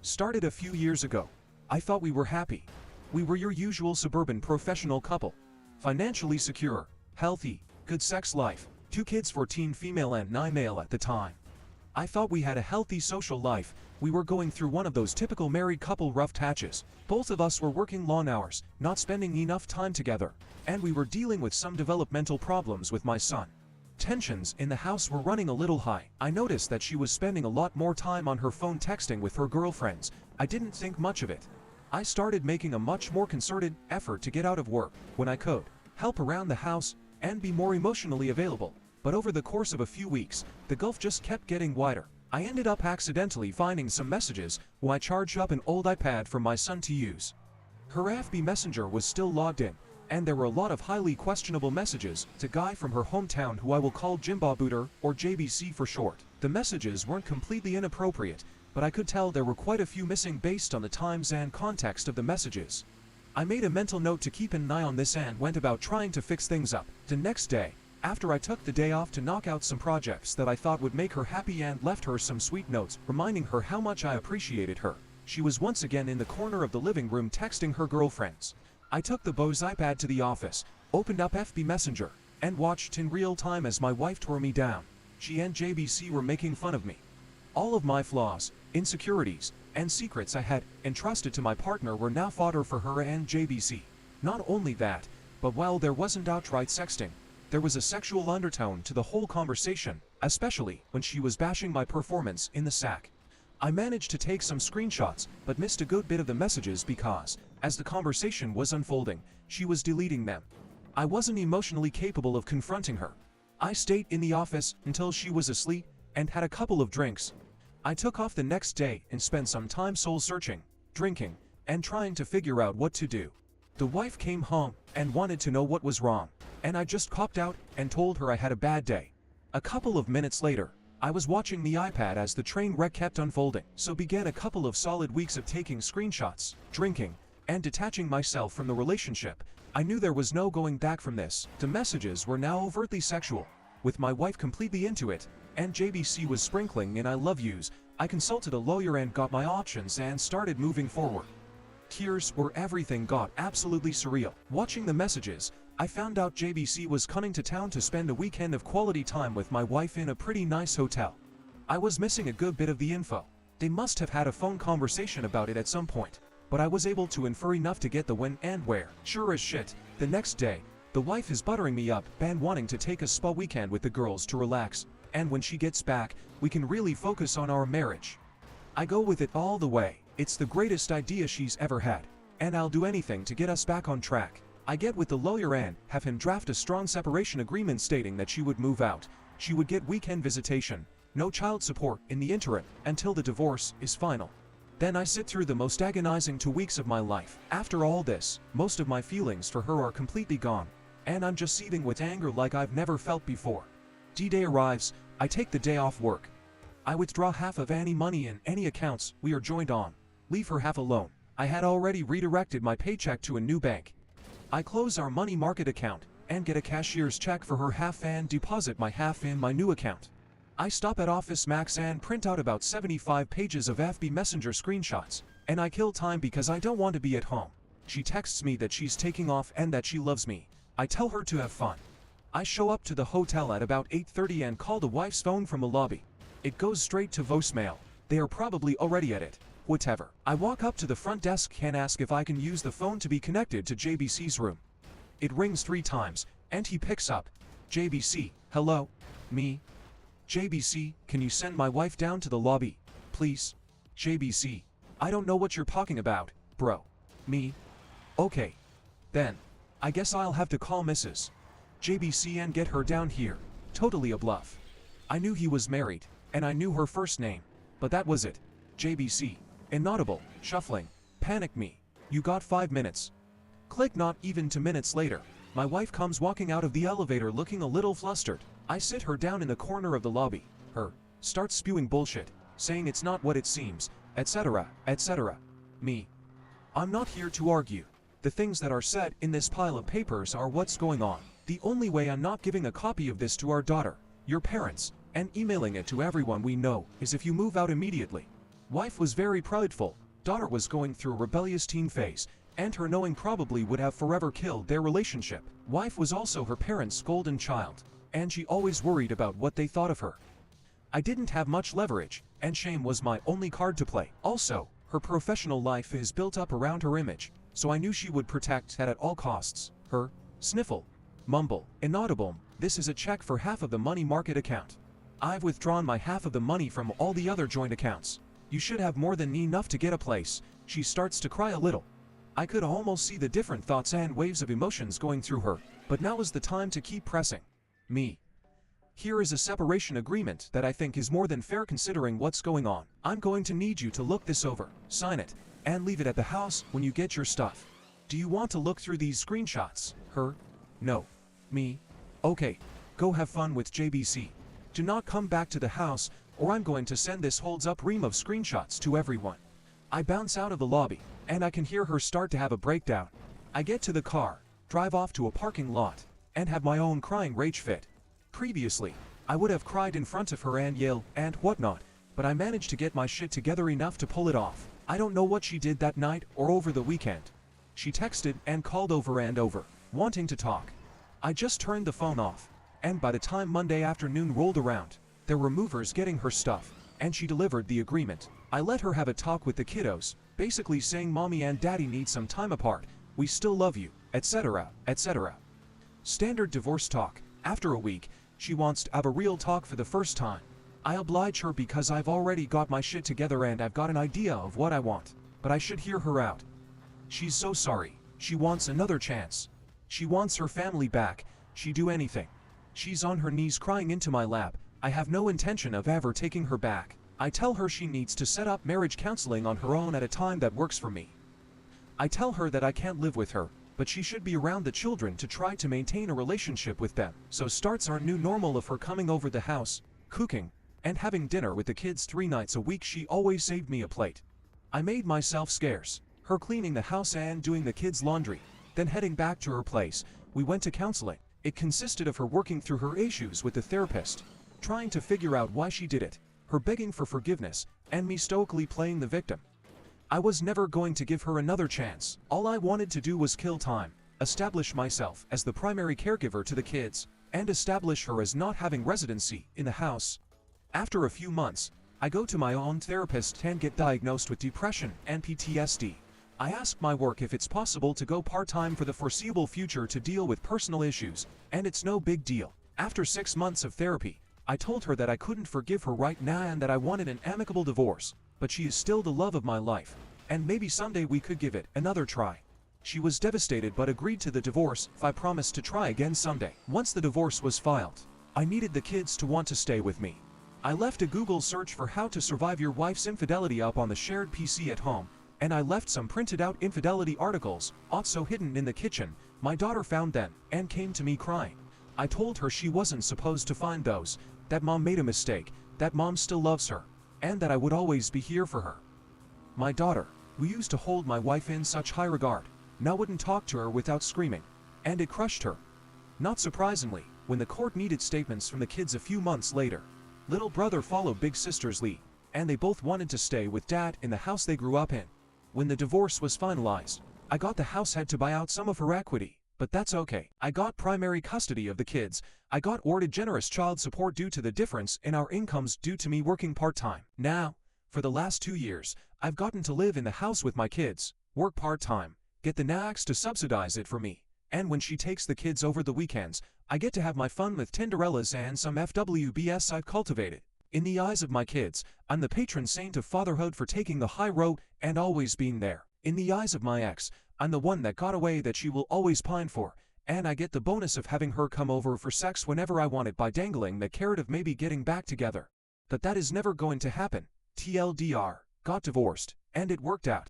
Started a few years ago. I thought we were happy. We were your usual suburban professional couple. Financially secure, healthy, good sex life, 2 kids, 14 female and 9 male at the time. I thought we had a healthy social life. We were going through one of those typical married couple rough patches. Both of us were working long hours, not spending enough time together, and we were dealing with some developmental problems with my son. Tensions in the house were running a little high. I noticed that she was spending a lot more time on her phone texting with her girlfriends. I didn't think much of it. I started making a much more concerted effort to get out of work when I could, help around the house, and be more emotionally available. But over the course of a few weeks, the gulf just kept getting wider. I ended up accidentally finding some messages when I charged up an old iPad for my son to use. Her FB Messenger was still logged in, and there were a lot of highly questionable messages to a guy from her hometown who I will call Jimbo Booter, or JBC for short. The messages weren't completely inappropriate, but I could tell there were quite a few missing based on the times and context of the messages. I made a mental note to keep an eye on this and went about trying to fix things up. The next day, after I took the day off to knock out some projects that I thought would make her happy and left her some sweet notes reminding her how much I appreciated her, she was once again in the corner of the living room texting her girlfriends. I took the Bose iPad to the office, opened up FB Messenger, and watched in real time as my wife tore me down. She and JBC were making fun of me. All of my flaws, insecurities, and secrets I had entrusted to my partner were now fodder for her and JBC. Not only that, but while there wasn't outright sexting, there was a sexual undertone to the whole conversation, especially when she was bashing my performance in the sack. I managed to take some screenshots, but missed a good bit of the messages because, as the conversation was unfolding, she was deleting them. I wasn't emotionally capable of confronting her. I stayed in the office until she was asleep and had a couple of drinks. I took off the next day and spent some time soul-searching, drinking, and trying to figure out what to do. The wife came home and wanted to know what was wrong, and I just copped out and told her I had a bad day. A couple of minutes later, I was watching the iPad as the train wreck kept unfolding, so began a couple of solid weeks of taking screenshots, drinking, and detaching myself from the relationship. I knew there was no going back from this. The messages were now overtly sexual, with my wife completely into it, and JBC was sprinkling in I love yous. I consulted a lawyer and got my options and started moving forward. Tears were everything, got absolutely surreal. Watching the messages, I found out JBC was coming to town to spend a weekend of quality time with my wife in a pretty nice hotel. I was missing a good bit of the info. They must have had a phone conversation about it at some point, but I was able to infer enough to get the when and where. Sure as shit, the next day, the wife is buttering me up and wanting to take a spa weekend with the girls to relax, and when she gets back, we can really focus on our marriage. I go with it all the way. It's the greatest idea she's ever had, and I'll do anything to get us back on track. I get with the lawyer and have him draft a strong separation agreement stating that she would move out, she would get weekend visitation, no child support in the interim until the divorce is final. Then I sit through the most agonizing 2 weeks of my life. After all this, most of my feelings for her are completely gone, and I'm just seething with anger like I've never felt before. D-Day arrives, I take the day off work. I withdraw half of any money in any accounts we are joined on, leave her half alone. I had already redirected my paycheck to a new bank. I close our money market account and get a cashier's check for her half and deposit my half in my new account. I stop at Office Max and print out about 75 pages of FB Messenger screenshots, and I kill time because I don't want to be at home. She texts me that she's taking off and that she loves me. I tell her to have fun. I show up to the hotel at about 8:30 and call the wife's phone from the lobby. It goes straight to voicemail. They are probably already at it. Whatever. I walk up to the front desk and ask if I can use the phone to be connected to JBC's room. It rings 3 times, and he picks up. JBC, hello? Me? JBC, can you send my wife down to the lobby, please? JBC, I don't know what you're talking about, bro. Me? Okay. Then, I guess I'll have to call Mrs. JBC and get her down here. Totally a bluff. I knew he was married, and I knew her first name, but that was it. JBC. Inaudible, shuffling, panicked me. You got 5 minutes. Click. Not even 2 minutes later, my wife comes walking out of the elevator looking a little flustered. I sit her down in the corner of the lobby. Her starts spewing bullshit, saying it's not what it seems, etc., etc. Me. I'm not here to argue. The things that are said in this pile of papers are what's going on. The only way I'm not giving a copy of this to our daughter, your parents, and emailing it to everyone we know is if you move out immediately. Wife was very prideful, daughter was going through a rebellious teen phase, and her knowing probably would have forever killed their relationship. Wife was also her parents' golden child, and she always worried about what they thought of her. I didn't have much leverage, and shame was my only card to play. Also, her professional life is built up around her image, so I knew she would protect that at all costs. Her sniffle, mumble, inaudible, this is a check for half of the money market account. I've withdrawn my half of the money from all the other joint accounts. You should have more than enough to get a place. She starts to cry a little. I could almost see the different thoughts and waves of emotions going through her, but now is the time to keep pressing. Me. Here is a separation agreement that I think is more than fair considering what's going on. I'm going to need you to look this over, sign it, and leave it at the house when you get your stuff. Do you want to look through these screenshots? Her? No. Me? Okay. Go have fun with JBC. Do not come back to the house, or I'm going to send this holds-up ream of screenshots to everyone. I bounce out of the lobby, and I can hear her start to have a breakdown. I get to the car, drive off to a parking lot, and have my own crying rage fit. Previously, I would have cried in front of her and yelled and whatnot, but I managed to get my shit together enough to pull it off. I don't know what she did that night or over the weekend. She texted and called over and over, wanting to talk. I just turned the phone off, and by the time Monday afternoon rolled around, there were movers getting her stuff, and she delivered the agreement. I let her have a talk with the kiddos, basically saying mommy and daddy need some time apart, we still love you, etc., etc. Standard divorce talk. After a week, she wants to have a real talk for the first time. I oblige her because I've already got my shit together and I've got an idea of what I want, but I should hear her out. She's so sorry. She wants another chance. She wants her family back. She'd do anything. She's on her knees crying into my lap. I have no intention of ever taking her back. I tell her she needs to set up marriage counseling on her own at a time that works for me. I tell her that I can't live with her, but she should be around the children to try to maintain a relationship with them. So starts our new normal of her coming over the house, cooking, and having dinner with the kids 3 nights a week. She always saved me a plate. I made myself scarce, her cleaning the house and doing the kids' laundry, then heading back to her place. We went to counseling. It consisted of her working through her issues with the therapist, trying to figure out why she did it, her begging for forgiveness, and me stoically playing the victim. I was never going to give her another chance. All I wanted to do was kill time, establish myself as the primary caregiver to the kids, and establish her as not having residency in the house. After a few months, I go to my own therapist and get diagnosed with depression and PTSD. I ask my work if it's possible to go part-time for the foreseeable future to deal with personal issues, and it's no big deal. After 6 months of therapy, I told her that I couldn't forgive her right now and that I wanted an amicable divorce, but she is still the love of my life, and maybe someday we could give it another try. She was devastated but agreed to the divorce if I promised to try again someday. Once the divorce was filed, I needed the kids to want to stay with me. I left a Google search for how to survive your wife's infidelity up on the shared PC at home, and I left some printed out infidelity articles, also hidden in the kitchen. My daughter found them and came to me crying. I told her she wasn't supposed to find those, that mom made a mistake, that mom still loves her, and that I would always be here for her. My daughter, who used to hold my wife in such high regard, now wouldn't talk to her without screaming, and it crushed her. Not surprisingly, when the court needed statements from the kids a few months later, little brother followed big sister's lead, and they both wanted to stay with dad in the house they grew up in. When the divorce was finalized, I got the house had to buy out some of her equity, but that's okay. I got primary custody of the kids. I got awarded generous child support due to the difference in our incomes due to me working part-time. Now, for the last 2 years, I've gotten to live in the house with my kids, work part-time, get the NAX to subsidize it for me, and when she takes the kids over the weekends, I get to have my fun with Tinderellas and some FWBs I've cultivated. In the eyes of my kids, I'm the patron saint of fatherhood for taking the high road and always being there. In the eyes of my ex, I'm the one that got away that she will always pine for, and I get the bonus of having her come over for sex whenever I want it by dangling the carrot of maybe getting back together. But that is never going to happen. TLDR, got divorced, and it worked out.